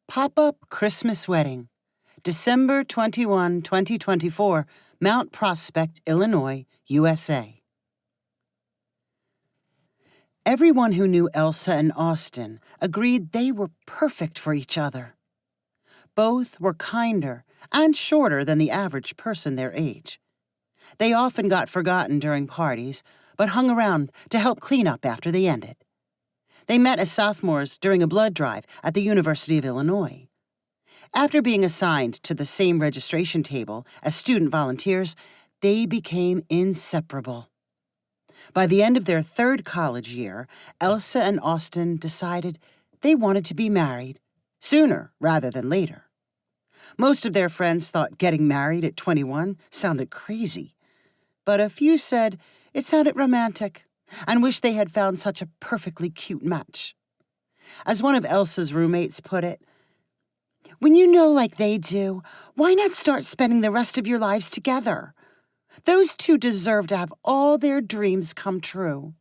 Pop-up Christmas Wedding, December 21, 2024, Mount Prospect, Illinois, USA. Everyone who knew Elsa and Austin agreed they were perfect for each other. Both were kinder and shorter than the average person their age. They often got forgotten during parties, but hung around to help clean up after they ended. They met as sophomores during a blood drive at the University of Illinois. After being assigned to the same registration table as student volunteers, they became inseparable. By the end of their third college year, Elsa and Austin decided they wanted to be married, sooner rather than later. Most of their friends thought getting married at 21 sounded crazy, but a few said it sounded romantic and wished they had found such a perfectly cute match. As one of Elsa's roommates put it, "When you know like they do, why not start spending the rest of your lives together? Those two deserve to have all their dreams come true."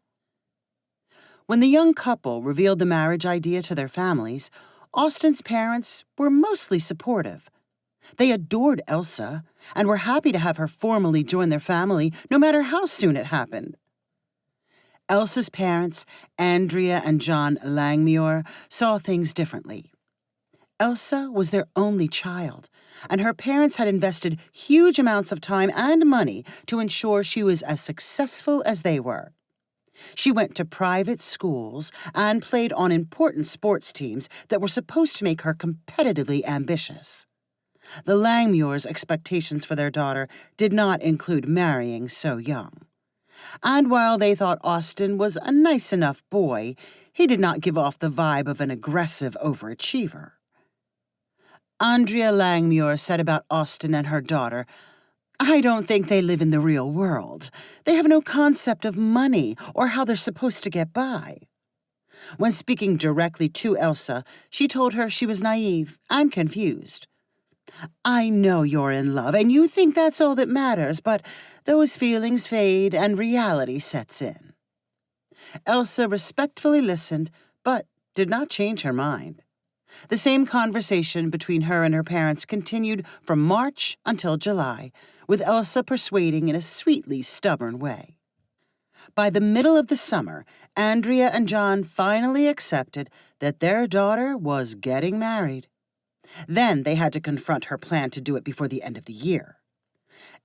When the young couple revealed the marriage idea to their families, Austin's parents were mostly supportive. They adored Elsa and were happy to have her formally join their family no matter how soon it happened. Elsa's parents, Andrea and John Langmuir, saw things differently. Elsa was their only child, and her parents had invested huge amounts of time and money to ensure she was as successful as they were. She went to private schools and played on important sports teams that were supposed to make her competitively ambitious. The Langmuirs' expectations for their daughter did not include marrying so young. And while they thought Austin was a nice enough boy, he did not give off the vibe of an aggressive overachiever. Andrea Langmuir said about Austin and her daughter, "I don't think they live in the real world. They have no concept of money or how they're supposed to get by." When speaking directly to Elsa, she told her she was naive and confused. "I know you're in love and you think that's all that matters, but those feelings fade and reality sets in." Elsa respectfully listened, but did not change her mind. The same conversation between her and her parents continued from March until July, with Elsa persuading in a sweetly stubborn way. By the middle of the summer, Andrea and John finally accepted that their daughter was getting married. Then they had to confront her plan to do it before the end of the year.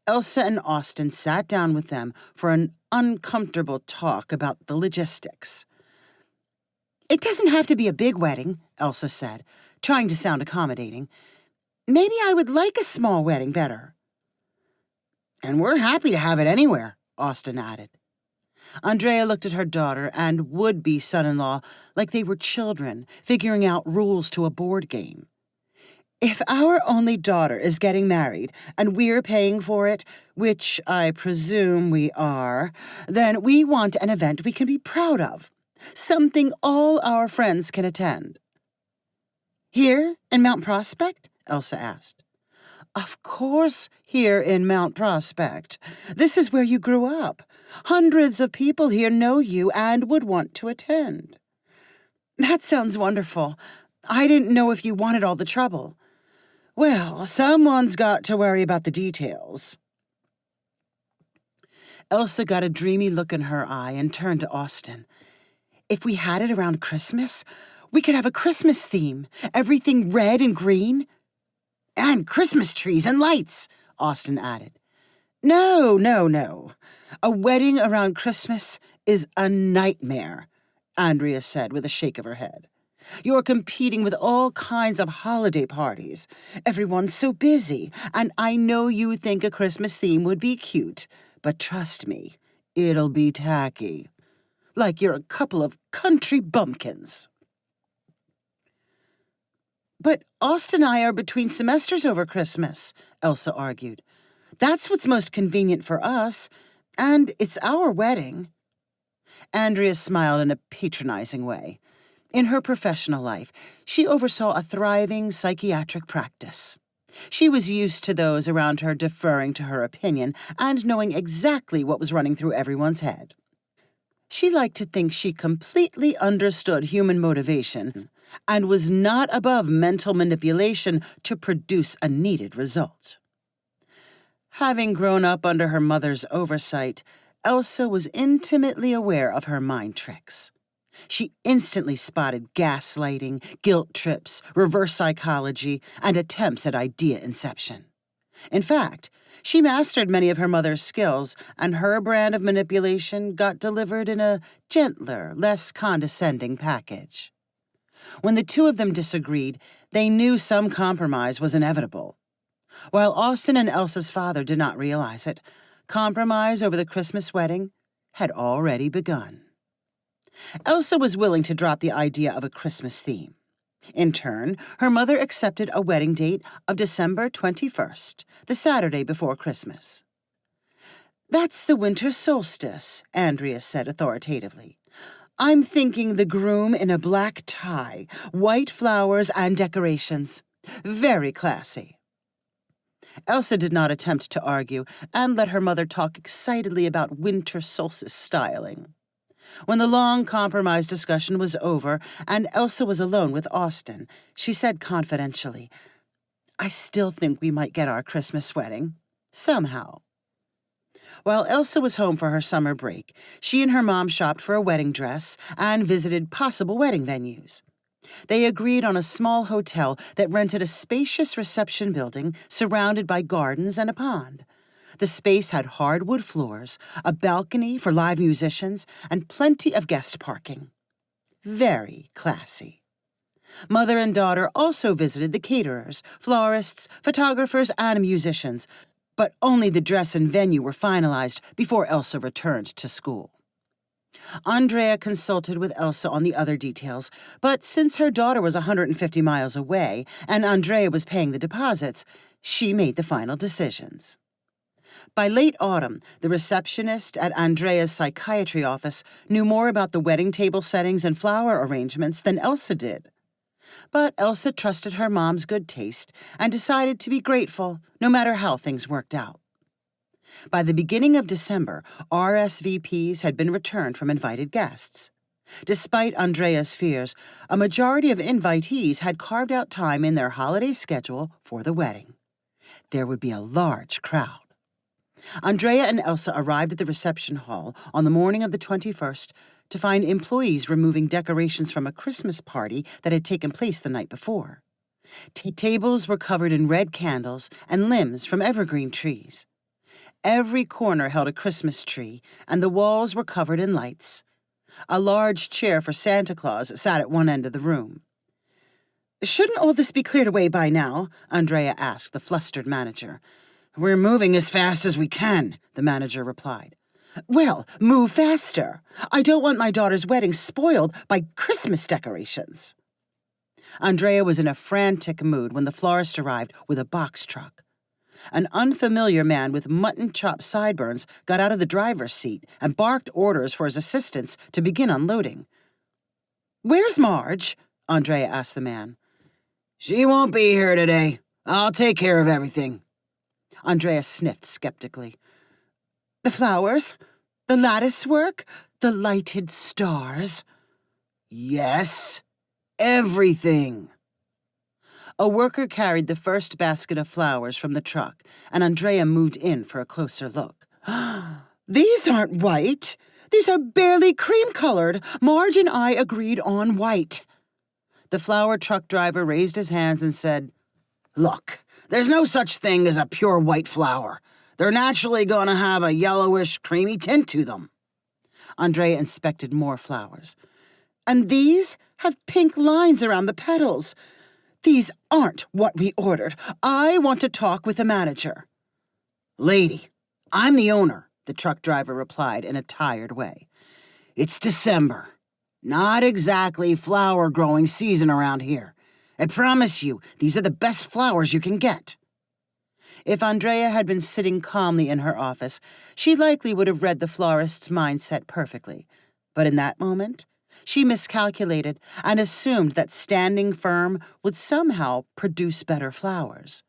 Elsa and Austin sat down with them for an uncomfortable talk about the logistics. "It doesn't have to be a big wedding," Elsa said, trying to sound accommodating. "Maybe I would like a small wedding better." "And we're happy to have it anywhere," Austin added. Andrea looked at her daughter and would-be son-in-law like they were children figuring out rules to a board game. "If our only daughter is getting married and we're paying for it, which I presume we are, then we want an event we can be proud of, something all our friends can attend." "Here in Mount Prospect?" Elsa asked. "Of course, here in Mount Prospect. This is where you grew up. Hundreds of people here know you and would want to attend." "That sounds wonderful. I didn't know if you wanted all the trouble." "Well, someone's got to worry about the details." Elsa got a dreamy look in her eye and turned to Austin. "If we had it around Christmas, we could have a Christmas theme, everything red and green." "And Christmas trees and lights," Austin added. No. A wedding around Christmas is a nightmare," Andrea said with a shake of her head. "You're competing with all kinds of holiday parties. Everyone's so busy, and I know you think a Christmas theme would be cute, but trust me, it'll be tacky. Like you're a couple of country bumpkins." "But Austin and I are between semesters over Christmas," Elsa argued. "That's what's most convenient for us, and it's our wedding." Andrea smiled in a patronizing way. In her professional life, she oversaw a thriving psychiatric practice. She was used to those around her deferring to her opinion and knowing exactly what was running through everyone's head. She liked to think she completely understood human motivation, and was not above mental manipulation to produce a needed result. Having grown up under her mother's oversight, Elsa was intimately aware of her mind tricks. She instantly spotted gaslighting, guilt trips, reverse psychology, and attempts at idea inception. In fact, she mastered many of her mother's skills, and her brand of manipulation got delivered in a gentler, less condescending package. When the two of them disagreed, they knew some compromise was inevitable. While Austin and Elsa's father did not realize it, compromise over the Christmas wedding had already begun. Elsa was willing to drop the idea of a Christmas theme. In turn, her mother accepted a wedding date of December 21st, the Saturday before Christmas. "That's the winter solstice," Andrea said authoritatively. "I'm thinking the groom in a black tie, white flowers and decorations. Very classy." Elsa did not attempt to argue and let her mother talk excitedly about winter solstice styling. When the long compromise discussion was over and Elsa was alone with Austin, she said confidentially, "I still think we might get our Christmas wedding. Somehow." While Elsa was home for her summer break, she and her mom shopped for a wedding dress and visited possible wedding venues. They agreed on a small hotel that rented a spacious reception building surrounded by gardens and a pond. The space had hardwood floors, a balcony for live musicians, and plenty of guest parking. Very classy. Mother and daughter also visited the caterers, florists, photographers, and musicians, but only the dress and venue were finalized before Elsa returned to school. Andrea consulted with Elsa on the other details, but since her daughter was 150 miles away and Andrea was paying the deposits, she made the final decisions. By late autumn, the receptionist at Andrea's psychiatry office knew more about the wedding table settings and flower arrangements than Elsa did. But Elsa trusted her mom's good taste and decided to be grateful, no matter how things worked out. By the beginning of December, RSVPs had been returned from invited guests. Despite Andrea's fears, a majority of invitees had carved out time in their holiday schedule for the wedding. There would be a large crowd. Andrea and Elsa arrived at the reception hall on the morning of the 21st to find employees removing decorations from a Christmas party that had taken place the night before. Tables were covered in red candles and limbs from evergreen trees. Every corner held a Christmas tree, and the walls were covered in lights. A large chair for Santa Claus sat at one end of the room. "Shouldn't all this be cleared away by now?" Andrea asked the flustered manager. "We're moving as fast as we can," the manager replied. "Well, move faster. I don't want my daughter's wedding spoiled by Christmas decorations." Andrea was in a frantic mood when the florist arrived with a box truck. An unfamiliar man with mutton-chop sideburns got out of the driver's seat and barked orders for his assistants to begin unloading. "Where's Marge?" Andrea asked the man. "She won't be here today. I'll take care of everything." Andrea sniffed skeptically. "The flowers? The lattice work? The lighted stars?" "Yes, everything." A worker carried the first basket of flowers from the truck, and Andrea moved in for a closer look. "These aren't white. These are barely cream-colored. Marge and I agreed on white." The flower truck driver raised his hands and said, "Look, there's no such thing as a pure white flower. They're naturally going to have a yellowish, creamy tint to them." Andrea inspected more flowers. "And these have pink lines around the petals. These aren't what we ordered. I want to talk with the manager." "Lady, I'm the owner," the truck driver replied in a tired way. "It's December. Not exactly flower-growing season around here. I promise you, these are the best flowers you can get." If Andrea had been sitting calmly in her office, she likely would have read the florist's mindset perfectly. But in that moment, she miscalculated and assumed that standing firm would somehow produce better flowers.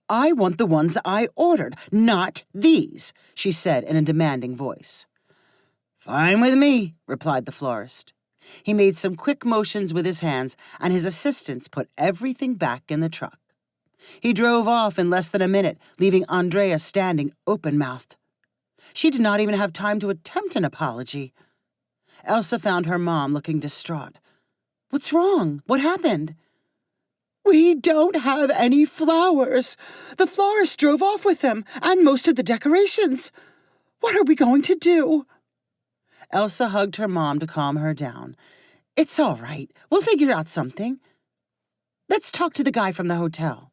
"I want the ones I ordered, not these," she said in a demanding voice. "Fine with me," replied the florist. He made some quick motions with his hands, and his assistants put everything back in the truck. He drove off in less than a minute, leaving Andrea standing open-mouthed. She did not even have time to attempt an apology. Elsa found her mom looking distraught. "What's wrong? What happened?" "We don't have any flowers. The florist drove off with them, and most of the decorations. What are we going to do?" Elsa hugged her mom to calm her down. "It's all right. We'll figure out something. Let's talk to the guy from the hotel."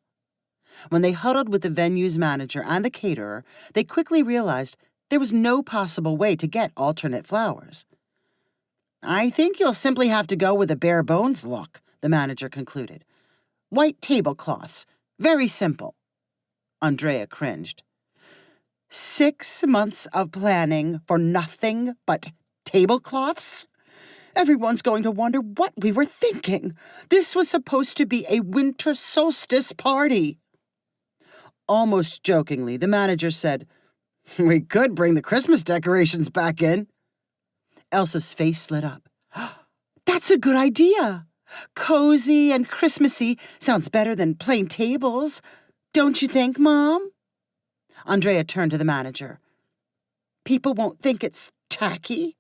When they huddled with the venue's manager and the caterer, they quickly realized there was no possible way to get alternate flowers. "I think you'll simply have to go with a bare-bones look," the manager concluded. "White tablecloths. Very simple." Andrea cringed. 6 months of planning for nothing but tablecloths? Everyone's going to wonder what we were thinking. This was supposed to be a winter solstice party. Almost jokingly, the manager said, "We could bring the Christmas decorations back in." Elsa's face lit up. "That's a good idea. Cozy and Christmassy sounds better than plain tables. Don't you think, Mom?" Andrea turned to the manager. "People won't think it's tacky."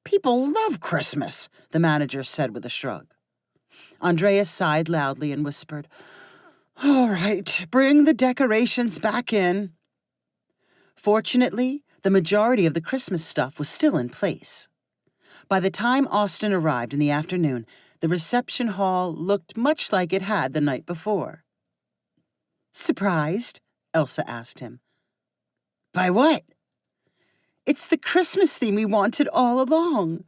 "People love Christmas," the manager said with a shrug. Andrea sighed loudly and whispered, "All right, bring the decorations back in." Fortunately, the majority of the Christmas stuff was still in place. By the time Austin arrived in the afternoon, the reception hall looked much like it had the night before. "Surprised?" Elsa asked him. "By what?" "It's the Christmas theme we wanted all along."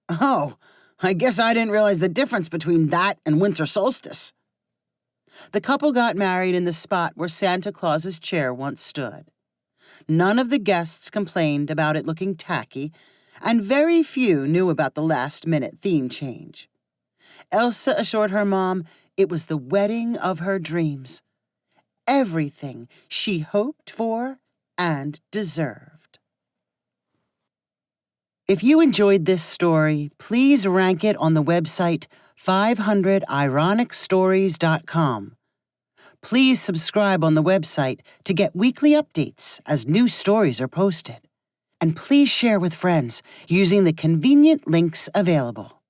"Oh, I guess I didn't realize the difference between that and winter solstice." The couple got married in the spot where Santa Claus's chair once stood. None of the guests complained about it looking tacky, and very few knew about the last-minute theme change. Elsa assured her mom it was the wedding of her dreams. Everything she hoped for and deserved. If you enjoyed this story, please rank it on the website 500ironicstories.com. Please subscribe on the website to get weekly updates as new stories are posted. And please share with friends using the convenient links available.